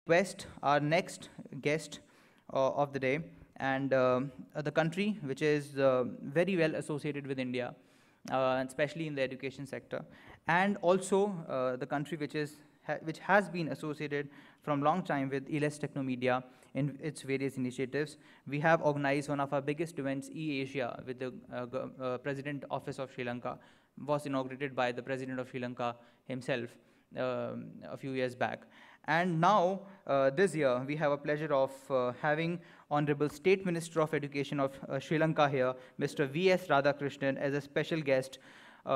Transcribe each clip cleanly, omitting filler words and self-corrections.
request our next guest of the day, and the country which is very well associated with India, and especially in the education sector, and also the country which has been associated from long time with ELS Technomedia in its various initiatives. We have organized one of our biggest events, E-Asia, with the President Office of Sri Lanka, was inaugurated by the President of Sri Lanka himself a few years back. And now, this year, we have a pleasure of having Honorable State Minister of Education of Sri Lanka here, Mr. W.S. Radhakrishnan, as a special guest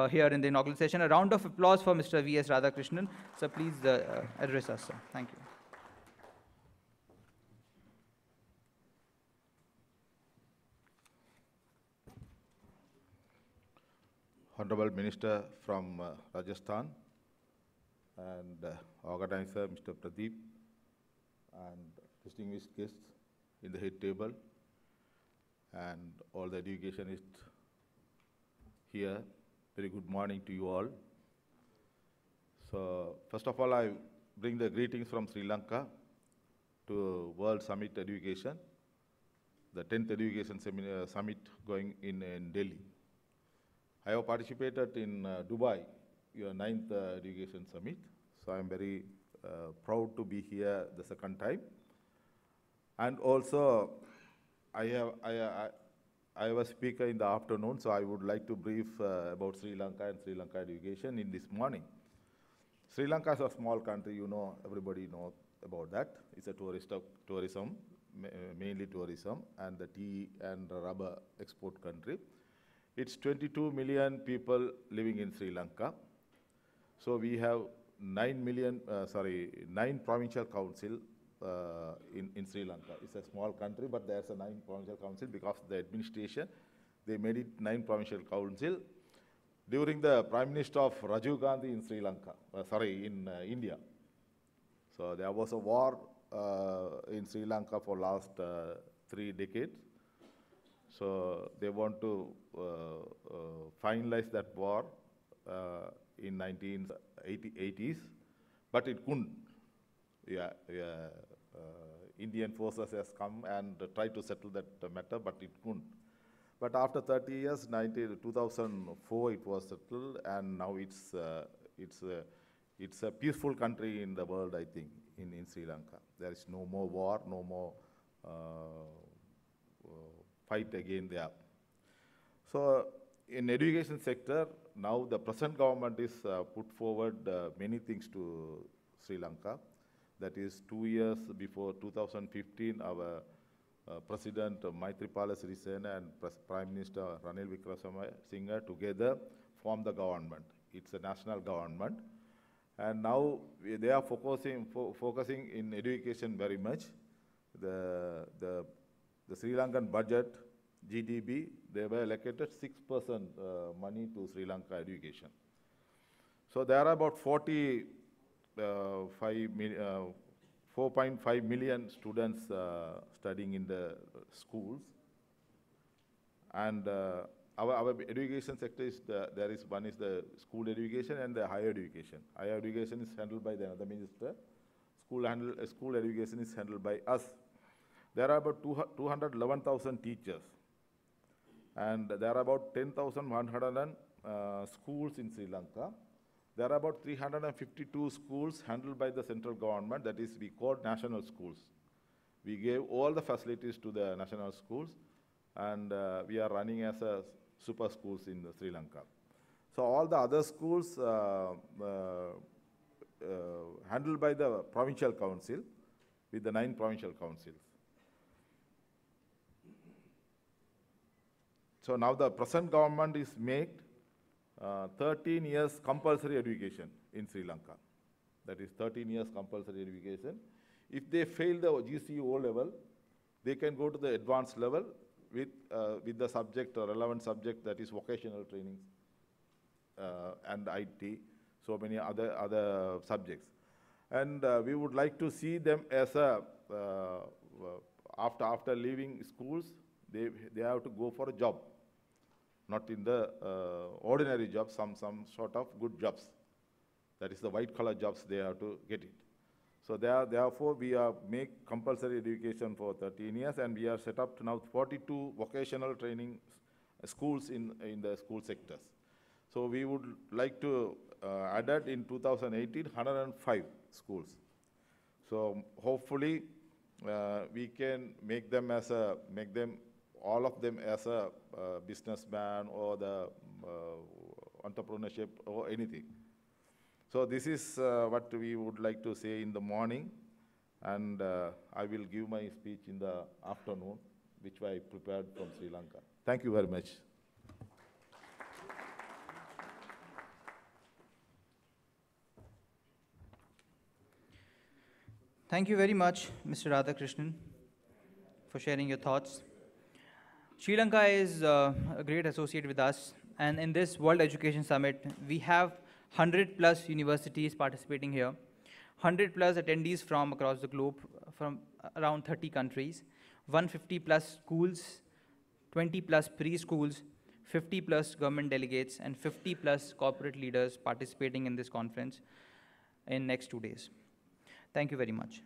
here in the inaugural session. A round of applause for Mr. W.S. Radhakrishnan. So please address us, sir. Thank you. Honorable Minister from Rajasthan and organizer Mr. Pradeep and distinguished guests in the head table and all the educationists here. Very good morning to you all. So first of all, I bring the greetings from Sri Lanka to World Summit Education, the 10th Education Summit going in Delhi. I have participated in Dubai, your 9th Education Summit. So I'm very proud to be here the second time. And also, I have a speaker in the afternoon, so I would like to brief about Sri Lanka and Sri Lanka education in this morning. Sri Lanka is a small country, you know, everybody knows about that. It's a tourism, mainly tourism, and the tea and rubber export country. It's 22 million people living in Sri Lanka. So we have 9 provincial council in Sri Lanka. It's a small country, but there's a 9 provincial council because the administration, they made it 9 provincial council during the Prime Minister of Rajiv Gandhi in Sri Lanka, in India. So there was a war in Sri Lanka for last 3 decades. So they want to finalize that war in 1980s, but it couldn't. Indian forces has come and tried to settle that matter, but it couldn't. But after 30 years, 2004, it was settled, and now it's a peaceful country in the world, I think, in Sri Lanka. There is no more war, no more fight again there. So in education sector, now the present government is put forward many things to Sri Lanka. That is 2 years before 2015, our President Maithripala Sirisena and Prime Minister Ranil Wickremesinghe together formed the government. It's a national government. And now they are focusing in education very much. The Sri Lankan budget, GDP, they were allocated 6% money to Sri Lanka education. So there are about 4.5 million students studying in the schools. And our education sector is, one is the school education and the higher education. Higher education is handled by the other minister. School education is handled by us. There are about 211,000 teachers, and there are about 10,100 schools in Sri Lanka. There are about 352 schools handled by the central government, that is, we call national schools. We gave all the facilities to the national schools, and we are running as a super schools in Sri Lanka. So all the other schools handled by the provincial council, with the 9 provincial councils. So now the present government is made 13 years compulsory education in Sri Lanka. That is 13 years compulsory education. If they fail the GCE level, they can go to the advanced level with the subject, relevant subject, that is vocational training and IT, so many other subjects. And we would like to see them as a, after leaving schools, they have to go for a job. Not in the ordinary jobs, some sort of good jobs. That is the white collar jobs, they have to get it. So therefore, we are make compulsory education for 13 years, and we are set up now 42 vocational training schools in the school sectors. So we would like to add in 2018 105 schools. So hopefully we can make them all of them as a businessman or the entrepreneurship or anything. So this is what we would like to say in the morning, and I will give my speech in the afternoon, which I prepared from Sri Lanka. Thank you very much. Thank you very much, Mr. Radhakrishnan, for sharing your thoughts. Sri Lanka is a great associate with us, and in this World Education Summit, we have 100 plus universities participating here, 100 plus attendees from across the globe, from around 30 countries, 150 plus schools, 20 plus preschools, 50 plus government delegates, and 50 plus corporate leaders participating in this conference in next 2 days. Thank you very much.